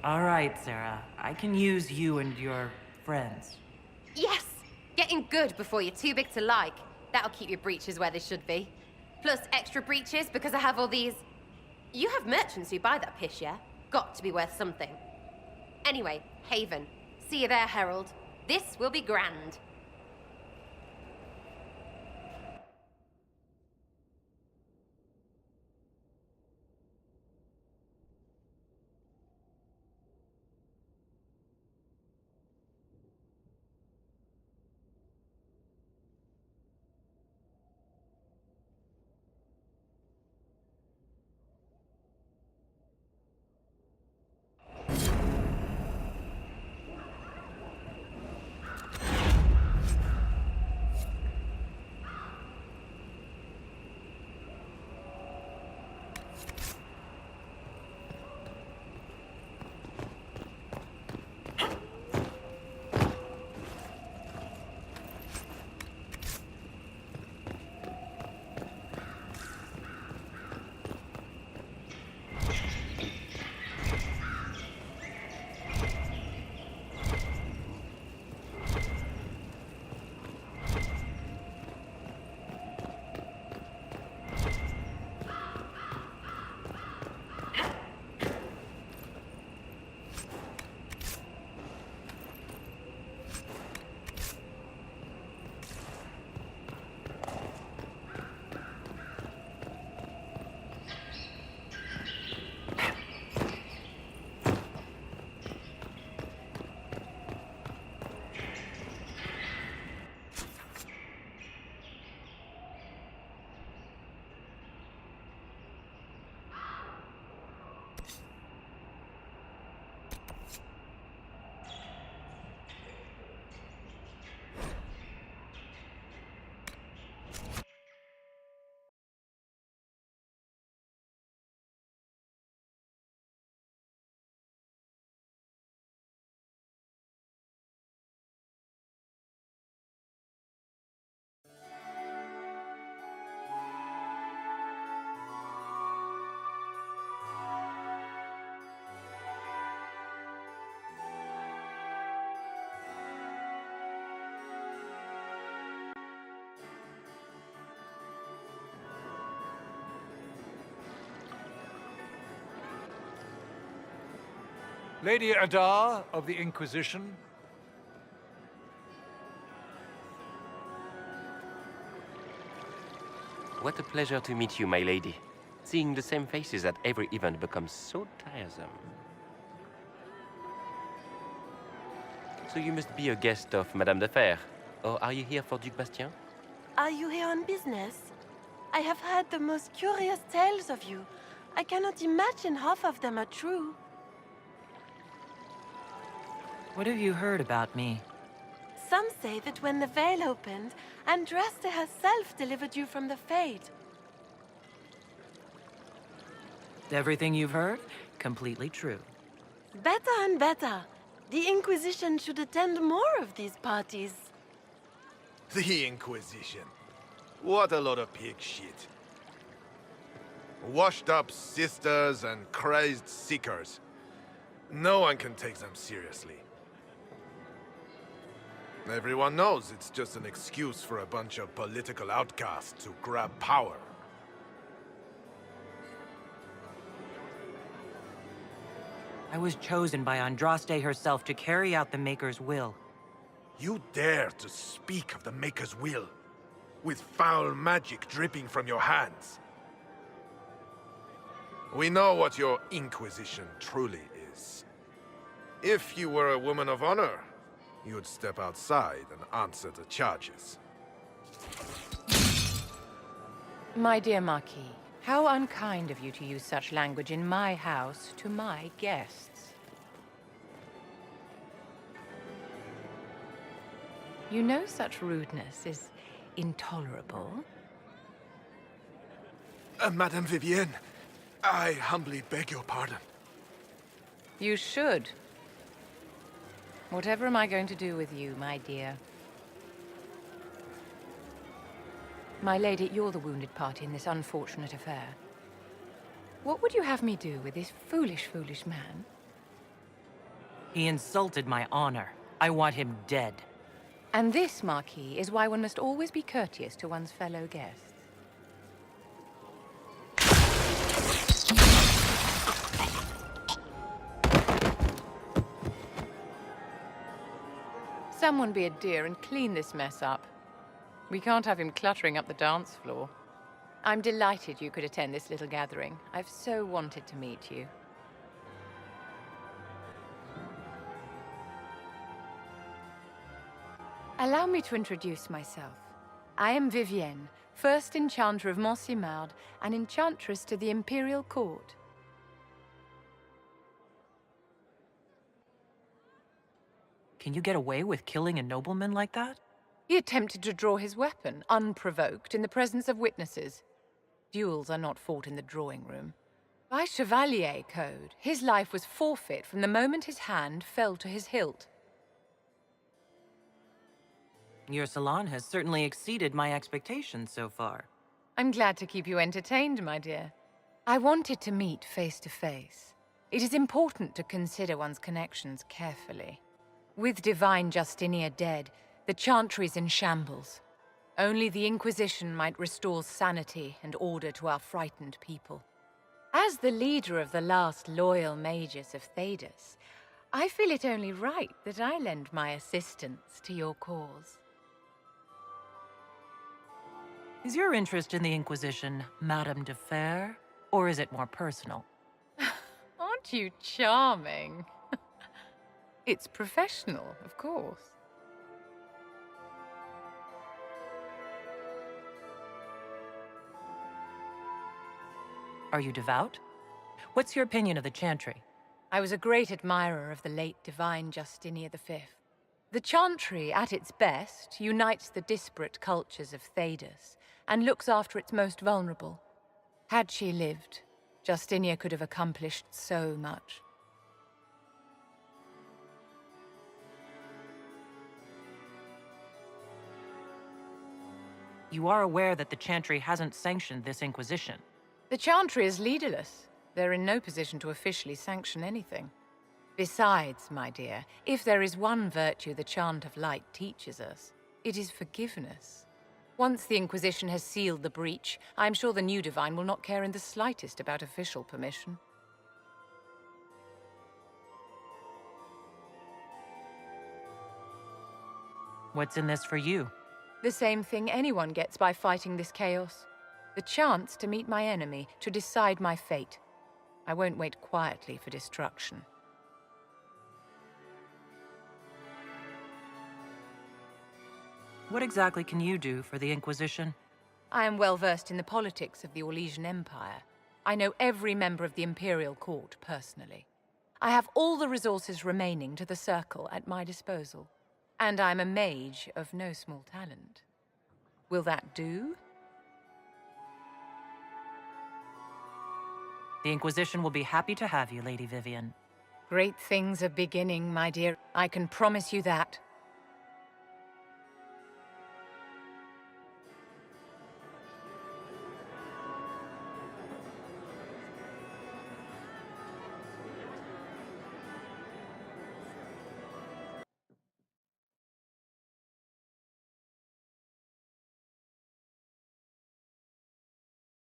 All right, Sarah. I can use you and your friends. Yes! Getting good before you're too big to like. That'll keep your breeches where they should be. Plus extra breeches because I have all these... You have merchants who buy that piss, yeah? Got to be worth something. Anyway, Haven. See you there, Herald. This will be grand. Lady Adar of the Inquisition. What a pleasure to meet you, my lady. Seeing the same faces at every event becomes so tiresome. So you must be a guest of Madame de Fer. Or are you here for Duc Bastien? Are you here on business? I have heard the most curious tales of you. I cannot imagine half of them are true. What have you heard about me? Some say that when the veil opened, Andraste herself delivered you from the Fate. Everything you've heard? Completely true. Better and better. The Inquisition should attend more of these parties. The Inquisition. What a lot of pig shit. Washed up sisters and crazed seekers. No one can take them seriously. Everyone knows it's just an excuse for a bunch of political outcasts to grab power. I was chosen by Andraste herself to carry out the Maker's will. You dare to speak of the Maker's will, with foul magic dripping from your hands. We know what your Inquisition truly is. If you were a woman of honor, you'd step outside and answer the charges. My dear Marquis, how unkind of you to use such language in my house to my guests. You know such rudeness is intolerable. Madame Vivienne, I humbly beg your pardon. You should. Whatever am I going to do with you, my dear? My lady, you're the wounded party in this unfortunate affair. What would you have me do with this foolish, foolish man? He insulted my honor. I want him dead. And this, Marquis, is why one must always be courteous to one's fellow guests. Someone be a dear and clean this mess up. We can't have him cluttering up the dance floor. I'm delighted you could attend this little gathering. I've so wanted to meet you. Allow me to introduce myself. I am Vivienne, first Enchanter of Montsimard and Enchantress to the Imperial Court. Can you get away with killing a nobleman like that? He attempted to draw his weapon, unprovoked, in the presence of witnesses. Duels are not fought in the drawing room. By Chevalier code, his life was forfeit from the moment his hand fell to his hilt. Your salon has certainly exceeded my expectations so far. I'm glad to keep you entertained, my dear. I wanted to meet face to face. It is important to consider one's connections carefully. With Divine Justinia dead, the Chantry is in shambles. Only the Inquisition might restore sanity and order to our frightened people. As the leader of the last loyal mages of Thedas, I feel it only right that I lend my assistance to your cause. Is your interest in the Inquisition Madame de Fer, or is it more personal? Aren't you charming? It's professional, of course. Are you devout? What's your opinion of the Chantry? I was a great admirer of the late Divine Justinia V. The Chantry, at its best, unites the disparate cultures of Thedas and looks after its most vulnerable. Had she lived, Justinia could have accomplished so much. You are aware that the Chantry hasn't sanctioned this Inquisition. The Chantry is leaderless. They're in no position to officially sanction anything. Besides, my dear, if there is one virtue the Chant of Light teaches us, it is forgiveness. Once the Inquisition has sealed the breach, I'm sure the new Divine will not care in the slightest about official permission. What's in this for you? The same thing anyone gets by fighting this chaos. The chance to meet my enemy, to decide my fate. I won't wait quietly for destruction. What exactly can you do for the Inquisition? I am well versed in the politics of the Orlesian Empire. I know every member of the Imperial Court personally. I have all the resources remaining to the Circle at my disposal. And I'm a mage of no small talent. Will that do? The Inquisition will be happy to have you, Lady Vivienne. Great things are beginning, my dear. I can promise you that.